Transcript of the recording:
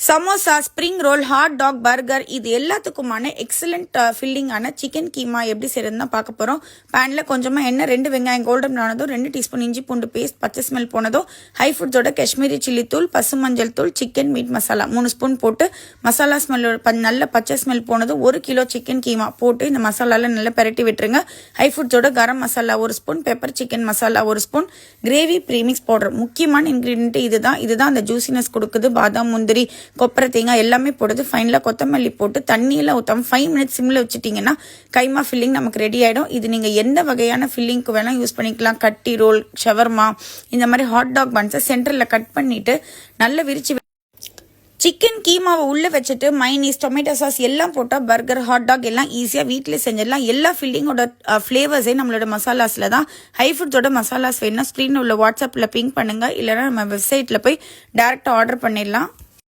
Samosa, spring roll, hot dog, burger இது எல்லாத்துக்குமான excellent ஃபில்லிங்கான chicken keema எப்படி செய்யறதுன்னு தான் பார்க்க போகிறோம். பேனில் கொஞ்சமாக எண்ணெய், 2 வெங்காயம் கோல்டன் ஆனதும், 2 டீஸ்பூன் இஞ்சி பூண்டு பேஸ்ட், பச்சை ஸ்மெல் போனதும், ஹை ஃபுட்ஸோட காஷ்மீரி சில்லி தூள், பசு மஞ்சள் தூள், சிக்கன் மீட் மசாலா 3 ஸ்பூன் போட்டு மசாலா ஸ்மெல்லோட நல்ல பச்சை ஸ்மெல் போனதும் 1 கிலோ சிக்கன் கீமா போட்டு இந்த மசாலாவில் நல்லா பெரட்டி விட்டுருங்க. ஹை ஃபுட்ஸோட garam masala 1 spoon, pepper chicken masala 1 spoon, gravy premix powder. முக்கியமான இன்க்ரீடியன்ட் இதுதான் அந்த ஜூசினஸ் கொடுக்குது. பாதாம், முந்திரி, கொப்பரை, தேங்காய் எல்லாமே போடுது. ஃபைனலாக கொத்தமல்லி போட்டு தண்ணியெல்லாம் ஊற்றாம 5 மினிட்ஸ் சிம்மில் வச்சுட்டிங்கன்னா கைமா ஃபில்லிங் நமக்கு ரெடி ஆகிடும். இது நீங்கள் எந்த வகையான ஃபில்லிங்க்கு வேணால் யூஸ் பண்ணிக்கலாம். கட்டி ரோல், ஷவர்மா, இந்த மாதிரி ஹாட் டாக் பன்ஸை சென்டரில் கட் பண்ணிவிட்டு நல்லா விரிச்சு சிக்கன் கீமாவை உள்ளே வச்சுட்டு மைனீஸ், டொமேட்டோ சாஸ் எல்லாம் போட்டால் பர்கர், ஹாட் டாக் எல்லாம் ஈஸியாக வீட்டில் செஞ்சிடலாம். எல்லா ஃபில்லிங்கோட ஃப்ளேவர்ஸே நம்மளோட மசாலாஸில் தான். ஹை ஃபுட்ஸோட மசாலாஸ் வேணும்னா ஸ்க்ரீனில் உள்ள வாட்ஸ்அப்பில் பிங்க் பண்ணுங்கள், இல்லைனா நம்ம வெப்சைட்டில் போய் டேரெக்டாக ஆர்டர் பண்ணிடலாம்.